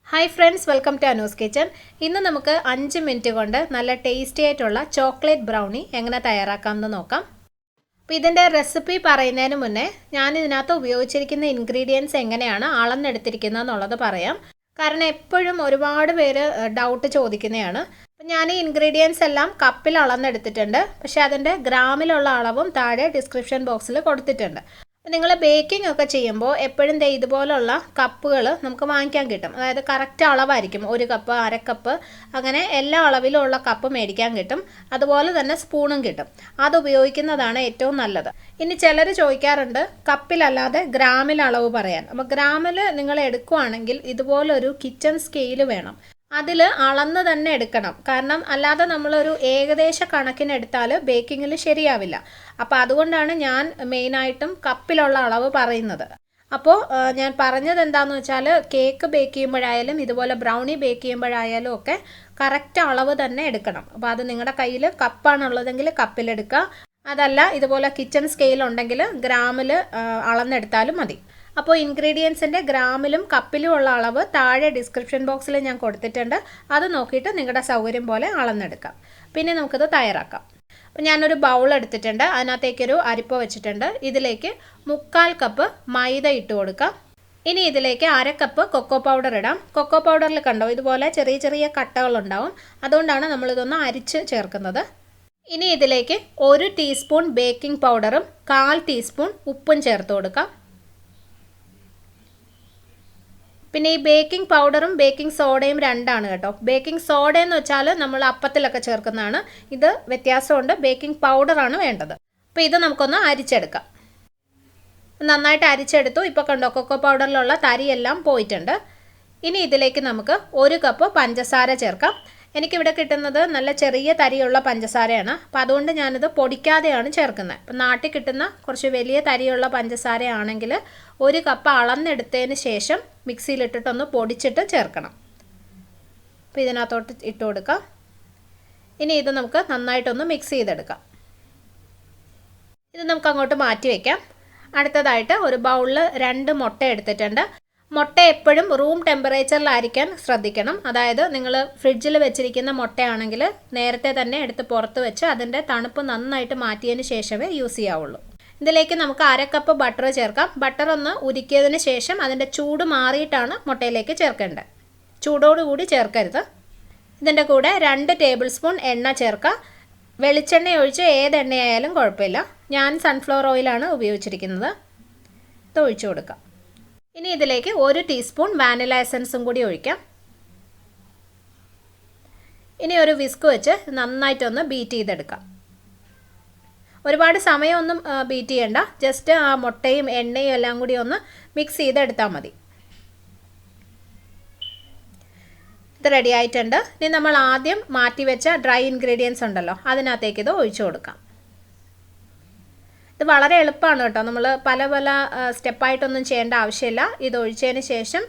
Hi friends, welcome to Anu's kitchen. ഇന്ന് നമുക്ക് 5 minute കൊണ്ട് നല്ല ടേസ്റ്റി ആയിട്ടുള്ള ചോക്ലേറ്റ് ബ്രൗണി എങ്ങനെ തയ്യാറാക്കാമെന്ന് നോക്കാം. അപ്പോൾ ഇതിൻ്റെ റെസിപ്പി പറയുന്നതിന് മുന്നേ ഞാൻ ഇതിനകത്ത് ഉപയോഗിച്ചിരിക്കുന്ന ഇൻഗ്രീഡിയൻസ് എങ്ങനെയാണ് അളന്നെടുത്തിരിക്കുന്നത് എന്നുള്ളത് പറയാം. കാരണം എപ്പോഴും ഒരുപാട് പേര് ഡൗട്ട് ചോദിക്കുന്നതാണ്. അപ്പം ഞാൻ ഈ ഇൻഗ്രീഡിയൻസ് എല്ലാം കപ്പിൽ അളന്നെടുത്തിട്ടുണ്ട്. പക്ഷേ അതിൻ്റെ ഗ്രാമിലുള്ള അളവും താഴെ ഡിസ്ക്രിപ്ഷൻ ബോക്സിൽ കൊടുത്തിട്ടുണ്ട്. നിങ്ങൾ ബേക്കിംഗ് ഒക്കെ ചെയ്യുമ്പോൾ എപ്പോഴും ഇതുപോലുള്ള കപ്പുകൾ നമുക്ക് വാങ്ങിക്കാൻ കിട്ടും. അതായത് കറക്റ്റ് അളവായിരിക്കും, 1 കപ്പ്, 1/2 കപ്പ്, അങ്ങനെ എല്ലാ അളവിലുള്ള കപ്പ് മേടിക്കാൻ കിട്ടും. അതുപോലെ തന്നെ സ്പൂണും കിട്ടും. അത് ഉപയോഗിക്കുന്നതാണ് ഏറ്റവും നല്ലത്. ഇനി ചിലർ ചോദിക്കാറുണ്ട് കപ്പിലല്ലാതെ ഗ്രാമിൽ അളവ് പറയാൻ. അപ്പോൾ ഗ്രാമിൽ നിങ്ങൾ എടുക്കുവാണെങ്കിൽ ഇതുപോലൊരു കിച്ചൺ സ്കെയിൽ വേണം. അതിൽ അളന്ന് തന്നെ എടുക്കണം. കാരണം അല്ലാതെ നമ്മളൊരു ഏകദേശ കണക്കിനെടുത്താൽ ബേക്കിങ്ങിൽ ശരിയാവില്ല. അപ്പോൾ അതുകൊണ്ടാണ് ഞാൻ മെയിനായിട്ടും കപ്പിലുള്ള അളവ് പറയുന്നത്. അപ്പോൾ ഞാൻ പറഞ്ഞത് എന്താണെന്ന് വെച്ചാൽ കേക്ക് ബേക്ക് ചെയ്യുമ്പോഴായാലും ഇതുപോലെ ബ്രൗണി ബേക്ക് ചെയ്യുമ്പോഴായാലും ഒക്കെ കറക്റ്റ് അളവ് തന്നെ എടുക്കണം. അപ്പോൾ അത് നിങ്ങളുടെ കയ്യിൽ കപ്പാണുള്ളതെങ്കിൽ കപ്പിലെടുക്കുക. അതല്ല ഇതുപോലെ കിച്ചൺ സ്കെയിൽ ഉണ്ടെങ്കിൽ ഗ്രാമിൽ അളന്നെടുത്താലും മതി. അപ്പോൾ ഇൻഗ്രീഡിയൻസിൻ്റെ ഗ്രാമിലും കപ്പിലും ഉള്ള അളവ് താഴെ ഡിസ്ക്രിപ്ഷൻ ബോക്സിൽ ഞാൻ കൊടുത്തിട്ടുണ്ട്. അത് നോക്കിയിട്ട് നിങ്ങളുടെ സൗകര്യം പോലെ അളന്നെടുക്കാം. പിന്നെ നമുക്കിത് തയ്യാറാക്കാം. അപ്പോൾ ഞാനൊരു ബൗൾ എടുത്തിട്ടുണ്ട്. അതിനകത്തേക്കൊരു അരിപ്പ വെച്ചിട്ടുണ്ട്. ഇതിലേക്ക് 1/4 കപ്പ് മൈദ ഇട്ട് കൊടുക്കാം. ഇനി ഇതിലേക്ക് 1/2 കപ്പ് കൊക്കോ പൗഡർ ഇടാം. കൊക്കോ പൗഡറിൽ കണ്ടോ ഇതുപോലെ ചെറിയ ചെറിയ കട്ടകളുണ്ടാവും. അതുകൊണ്ടാണ് നമ്മളിതൊന്ന് അരിച്ച് ചേർക്കുന്നത്. ഇനി ഇതിലേക്ക് 1 ടീസ്പൂൺ ബേക്കിംഗ് പൗഡറും 1/4 ടീസ്പൂൺ ഉപ്പും ചേർത്ത് കൊടുക്കാം. പിന്നെ ഈ ബേക്കിംഗ് പൗഡറും ബേക്കിംഗ് സോഡയും രണ്ടാണ് കേട്ടോ. ബേക്കിംഗ് സോഡ എന്ന് വെച്ചാൽ നമ്മൾ അപ്പത്തിലൊക്കെ ചേർക്കുന്നതാണ്. ഇത് വ്യത്യാസമുണ്ട്. ബേക്കിംഗ് പൗഡറാണ് വേണ്ടത്. അപ്പോൾ ഇത് നമുക്കൊന്ന് അരിച്ചെടുക്കാം. നന്നായിട്ട് അരിച്ചെടുത്തു. ഇപ്പോൾ കണ്ടോ കൊക്കോ പൗഡറിലുള്ള തരിയെല്ലാം പോയിട്ടുണ്ട്. ഇനി ഇതിലേക്ക് നമുക്ക് 1 കപ്പ് പഞ്ചസാര ചേർക്കാം. എനിക്കിവിടെ കിട്ടുന്നത് നല്ല ചെറിയ തരിയുള്ള പഞ്ചസാരയാണ്. അപ്പോൾ അതുകൊണ്ട് ഞാനിത് പൊടിക്കാതെയാണ് ചേർക്കുന്നത്. അപ്പം നാട്ടിൽ കിട്ടുന്ന കുറച്ച് വലിയ തരിയുള്ള പഞ്ചസാരയാണെങ്കിൽ 1 കപ്പ് അളന്നെടുത്തതിന് ശേഷം മിക്സിയിലിട്ടിട്ടൊന്ന് പൊടിച്ചിട്ട് ചേർക്കണം. അപ്പോൾ ഇതിനകത്തോട്ട് ഇട്ട് കൊടുക്കാം. ഇനി ഇത് നമുക്ക് നന്നായിട്ടൊന്ന് മിക്സ് ചെയ്തെടുക്കാം. ഇത് നമുക്ക് അങ്ങോട്ട് മാറ്റി വയ്ക്കാം. അടുത്തതായിട്ട് ഒരു ബൗളിൽ 2 മുട്ട എടുത്തിട്ടുണ്ട്. മുട്ട എപ്പോഴും റൂം ടെമ്പറേച്ചറിലായിരിക്കാൻ ശ്രദ്ധിക്കണം. അതായത് നിങ്ങൾ ഫ്രിഡ്ജിൽ വെച്ചിരിക്കുന്ന മുട്ടയാണെങ്കിൽ നേരത്തെ തന്നെ എടുത്ത് പുറത്ത് വെച്ച് അതിൻ്റെ തണുപ്പ് നന്നായിട്ട് മാറ്റിയതിന് ശേഷമേ യൂസ് ചെയ്യാവുള്ളൂ. ഇതിലേക്ക് നമുക്ക് 1/2 കപ്പ് ബട്ടർ ചേർക്കാം. ബട്ടർ ഒന്ന് ഉരുക്കിയതിന് ശേഷം അതിൻ്റെ ചൂട് മാറിയിട്ടാണ് മുട്ടയിലേക്ക് ചേർക്കേണ്ടത്. ചൂടോടുകൂടി ചേർക്കരുത്. ഇതിൻ്റെ കൂടെ 2 ടേബിൾ സ്പൂൺ എണ്ണ ചേർക്കുക. വെളിച്ചെണ്ണ ഒഴിച്ച് ഏത് എണ്ണയായാലും കുഴപ്പമില്ല. ഞാൻ സൺഫ്ലവർ ഓയിലാണ് ഉപയോഗിച്ചിരിക്കുന്നത്. ഇത് ഒഴിച്ചു കൊടുക്കാം. ഇനി ഇതിലേക്ക് 1 ടീസ്പൂൺ വാനില എസൻസും കൂടി ഒഴിക്കാം. ഇനി ഒരു വിസ്ക് വെച്ച് നന്നായിട്ടൊന്ന് ബീറ്റ് ചെയ്തെടുക്കാം. ഒരുപാട് സമയമൊന്നും ബീറ്റ് ചെയ്യണ്ട. ജസ്റ്റ് ആ മുട്ടയും എണ്ണയും എല്ലാം കൂടി ഒന്ന് മിക്സ് ചെയ്തെടുത്താൽ മതി. ഇത് റെഡി ആയിട്ടുണ്ട്. ഇനി നമ്മൾ ആദ്യം മാറ്റി വെച്ച ഡ്രൈ ഇൻഗ്രീഡിയൻസ് ഉണ്ടല്ലോ, അതിനകത്തേക്ക് ഇത് ഒഴിച്ചു കൊടുക്കാം. ഇത് വളരെ എളുപ്പമാണ് കേട്ടോ. നമ്മൾ പല സ്റ്റെപ്പായിട്ടൊന്നും ചെയ്യേണ്ട ആവശ്യമില്ല. ഇത് ഒഴിച്ചതിന് ശേഷം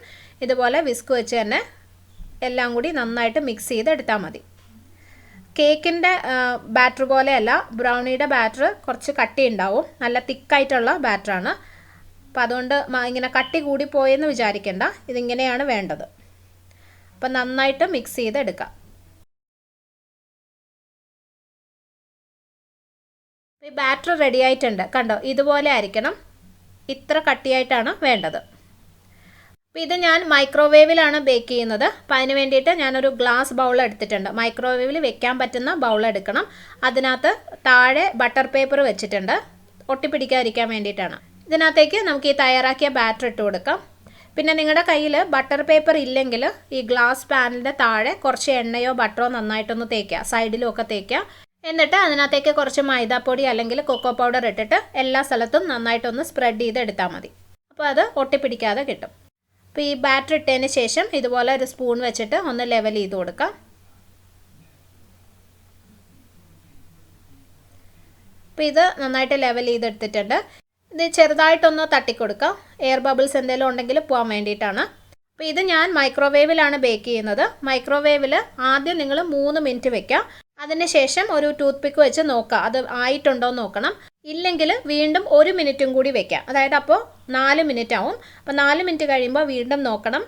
ഇതുപോലെ വിസ്ക് വെച്ച് തന്നെ എല്ലാം കൂടി നന്നായിട്ട് മിക്സ് ചെയ്തെടുത്താൽ മതി. കേക്കിൻ്റെ ബാറ്റർ പോലെയല്ല, ബ്രൗണിയുടെ ബാറ്റർ കുറച്ച് കട്ടി ഉണ്ടാവും. നല്ല തിക്കായിട്ടുള്ള ബാറ്ററാണ്. അപ്പോൾ അതുകൊണ്ട് ഇങ്ങനെ കട്ടി കൂടിപ്പോയെന്ന് വിചാരിക്കേണ്ട. ഇതിങ്ങനെയാണ് വേണ്ടത്. അപ്പം നന്നായിട്ട് മിക്സ് ചെയ്തെടുക്കാം. ഈ ബാറ്റർ റെഡി ആയിട്ടുണ്ട്. കണ്ടോ ഇതുപോലെ ആയിരിക്കണം. ഇത്ര കട്ടിയായിട്ടാണ് വേണ്ടത്. അപ്പോൾ ഇത് ഞാൻ മൈക്രോവേവിലാണ് ബേക്ക് ചെയ്യുന്നത്. അപ്പോൾ അതിന് വേണ്ടിയിട്ട് ഞാനൊരു ഗ്ലാസ് ബൗൾ എടുത്തിട്ടുണ്ട്. മൈക്രോവേവിൽ വെക്കാൻ പറ്റുന്ന ബൗൾ എടുക്കണം. അതിനകത്ത് താഴെ ബട്ടർ പേപ്പർ വെച്ചിട്ടുണ്ട്, ഒട്ടിപ്പിടിക്കാതിരിക്കാൻ വേണ്ടിയിട്ടാണ്. ഇതിനകത്തേക്ക് നമുക്ക് ഈ തയ്യാറാക്കിയ ബാറ്റർ ഇട്ട് കൊടുക്കാം. പിന്നെ നിങ്ങളുടെ കയ്യിൽ ബട്ടർ പേപ്പർ ഇല്ലെങ്കിൽ ഈ ഗ്ലാസ് പാനിൻ്റെ താഴെ കുറച്ച് എണ്ണയോ ബട്ടറോ നന്നായിട്ടൊന്ന് തേക്കുക, സൈഡിലും ഒക്കെ തേക്കുക. എന്നിട്ട് അതിനകത്തേക്ക് കുറച്ച് മൈദാപ്പൊടി അല്ലെങ്കിൽ കൊക്കോ പൗഡർ ഇട്ടിട്ട് എല്ലാ സ്ഥലത്തും നന്നായിട്ടൊന്ന് സ്പ്രെഡ് ചെയ്ത് എടുത്താൽ മതി. അപ്പോൾ അത് ഒട്ടിപ്പിടിക്കാതെ കിട്ടും. അപ്പോൾ ഈ ബാറ്റർ ഇട്ടതിന് ശേഷം ഇതുപോലെ ഒരു സ്പൂൺ വെച്ചിട്ട് ഒന്ന് ലെവൽ ചെയ്ത് കൊടുക്കാം. അപ്പോൾ ഇത് നന്നായിട്ട് ലെവൽ ചെയ്തെടുത്തിട്ടുണ്ട്. ഇത് ചെറുതായിട്ടൊന്ന് തട്ടിക്കൊടുക്കാം. എയർ ബബിൾസ് എന്തെങ്കിലും ഉണ്ടെങ്കിൽ പോകാൻ വേണ്ടിയിട്ടാണ്. അപ്പോൾ ഇത് ഞാൻ മൈക്രോവേവിലാണ് ബേക്ക് ചെയ്യുന്നത്. മൈക്രോവേവിൽ ആദ്യം നിങ്ങൾ 3 മിനിറ്റ് വെക്കുക. അതിനുശേഷം ഒരു ടൂത്ത് പിക്ക് വെച്ച് നോക്കുക അത് ആയിട്ടുണ്ടോ എന്ന് നോക്കണം. ഇല്ലെങ്കിൽ വീണ്ടും 1 മിനിറ്റും കൂടി വെക്കാം. അതായത് അപ്പോൾ 4 മിനിറ്റ് ആവും. അപ്പോൾ 4 മിനിറ്റ് കഴിയുമ്പോൾ വീണ്ടും നോക്കണം.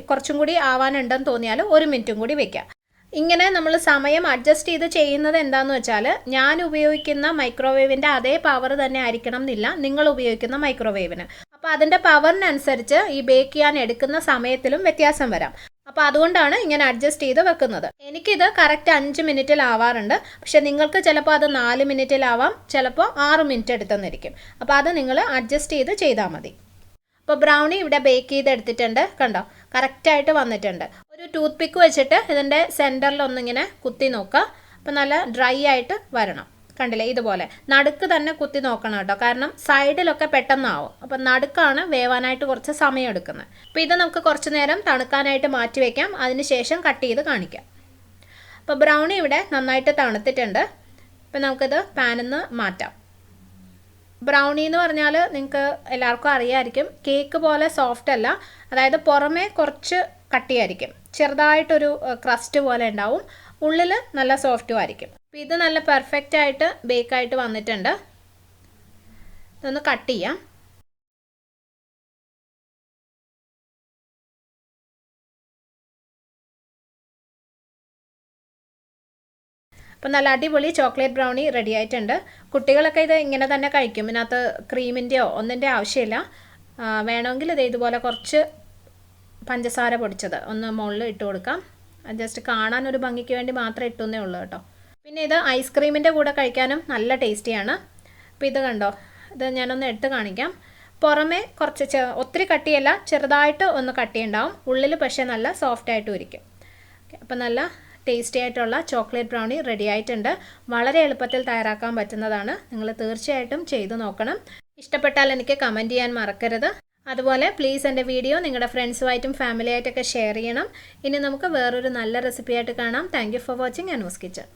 കുറച്ചും കൂടി ആവാനുണ്ടെന്ന് തോന്നിയാൽ 1 മിനിറ്റും കൂടി വെക്കാം. ഇങ്ങനെ നമ്മൾ സമയം അഡ്ജസ്റ്റ് ചെയ്ത് ചെയ്യുന്നത് എന്താണെന്ന് വെച്ചാൽ ഞാൻ ഉപയോഗിക്കുന്ന മൈക്രോവേവിൻ്റെ അതേ പവർ തന്നെ ആയിരിക്കണം എന്നില്ല നിങ്ങൾ ഉപയോഗിക്കുന്ന മൈക്രോവേവിന്. അപ്പോൾ അതിൻ്റെ പവറിനനുസരിച്ച് ഈ ബേക്ക് ചെയ്യാൻ എടുക്കുന്ന സമയത്തിലും വ്യത്യാസം വരാം. അപ്പോൾ അതുകൊണ്ടാണ് ഇങ്ങനെ അഡ്ജസ്റ്റ് ചെയ്ത് വെക്കുന്നത്. എനിക്കിത് കറക്റ്റ് 5 മിനിറ്റിൽ ആവാറുണ്ട്. പക്ഷെ നിങ്ങൾക്ക് ചിലപ്പോൾ അത് 4 മിനിറ്റിലാവാം, ചിലപ്പോൾ 6 മിനിറ്റ് എടുത്തെന്നിരിക്കും. അപ്പോൾ അത് നിങ്ങൾ അഡ്ജസ്റ്റ് ചെയ്താൽ മതി. അപ്പോൾ ബ്രൗണി ഇവിടെ ബേക്ക് ചെയ്തെടുത്തിട്ടുണ്ട്. കണ്ടോ, കറക്റ്റായിട്ട് വന്നിട്ടുണ്ട്. ഒരു ടൂത്ത് പിക്ക് വെച്ചിട്ട് ഇതിൻ്റെ സെൻറ്ററിലൊന്നിങ്ങനെ കുത്തി നോക്കുക. അപ്പോൾ നല്ല ഡ്രൈ ആയിട്ട് വരണം. കണ്ടില്ലേ, ഇതുപോലെ നടുക്ക് തന്നെ കുത്തി നോക്കണം കേട്ടോ, കാരണം സൈഡിലൊക്കെ പെട്ടെന്നാവും. അപ്പം നടുക്കാണ് വേവാനായിട്ട് കുറച്ച് സമയം എടുക്കുന്നത്. അപ്പോൾ ഇത് നമുക്ക് കുറച്ച് നേരം തണുക്കാനായിട്ട് മാറ്റി വയ്ക്കാം. അതിന് ശേഷം കട്ട് ചെയ്ത് കാണിക്കാം. അപ്പോൾ ബ്രൗണി ഇവിടെ നന്നായിട്ട് തണുത്തിട്ടുണ്ട്. അപ്പോൾ നമുക്കിത് പാനിൽ നിന്ന് മാറ്റാം. ബ്രൗണി എന്ന് പറഞ്ഞാൽ നിങ്ങൾക്ക് എല്ലാവർക്കും അറിയാമായിരിക്കും, കേക്ക് പോലെ സോഫ്റ്റ് അല്ല. അതായത് പുറമേ കുറച്ച് കട്ടിയായിരിക്കും, ചെറുതായിട്ടൊരു ക്രസ്റ്റ് പോലെ ഉണ്ടാവും, ഉള്ളിൽ നല്ല സോഫ്റ്റും ആയിരിക്കും. അപ്പോൾ ഇത് നല്ല പെർഫെക്റ്റ് ആയിട്ട് ബേക്കായിട്ട് വന്നിട്ടുണ്ട്. ഇതൊന്ന് കട്ട് ചെയ്യാം. അപ്പോൾ നല്ല അടിപൊളി ചോക്ലേറ്റ് ബ്രൗണി റെഡി ആയിട്ടുണ്ട്. കുട്ടികളൊക്കെ ഇത് ഇങ്ങനെ തന്നെ കഴിക്കും. ഇതിനകത്ത് ക്രീമിൻ്റെയോ ഒന്നിൻ്റെ ആവശ്യമില്ല. വേണമെങ്കിൽ ഇത് ഇതുപോലെ കുറച്ച് പഞ്ചസാര പൊടിച്ചത് ഒന്ന് മുകളിൽ ഇട്ട് കൊടുക്കാം. ജസ്റ്റ് കാണാൻ ഒരു ഭംഗിക്ക് വേണ്ടി മാത്രമേ ഇട്ടുന്നേ ഉള്ളൂ കേട്ടോ. പിന്നെ ഇത് ഐസ്ക്രീമിൻ്റെ കൂടെ കഴിക്കാനും നല്ല ടേസ്റ്റിയാണ്. അപ്പോൾ ഇത് കണ്ടോ, ഇത് ഞാനൊന്ന് എടുത്ത് കാണിക്കാം. പുറമേ കുറച്ച് ഒത്തിരി കട്ടിയല്ല, ചെറുതായിട്ട് ഒന്ന് കട്ടിയുണ്ടാവും, ഉള്ളിൽ പക്ഷേ നല്ല സോഫ്റ്റായിട്ടും ഇരിക്കും. അപ്പോൾ നല്ല ടേസ്റ്റി ആയിട്ടുള്ള ചോക്ലേറ്റ് ബ്രൗണി റെഡി ആയിട്ടുണ്ട്. വളരെ എളുപ്പത്തിൽ തയ്യാറാക്കാൻ പറ്റുന്നതാണ്. നിങ്ങൾ തീർച്ചയായിട്ടും ചെയ്തു നോക്കണം. ഇഷ്ടപ്പെട്ടാൽ എനിക്ക് കമൻറ്റ് ചെയ്യാൻ മറക്കരുത്. അതുപോലെ പ്ലീസ് എൻ്റെ വീഡിയോ നിങ്ങളുടെ ഫ്രണ്ട്സുമായിട്ടും ഫാമിലിയായിട്ടൊക്കെ ഷെയർ ചെയ്യണം. ഇനി നമുക്ക് വേറൊരു നല്ല റെസിപ്പി ആയിട്ട് കാണാം. Thank you for watching Anu's kitchen.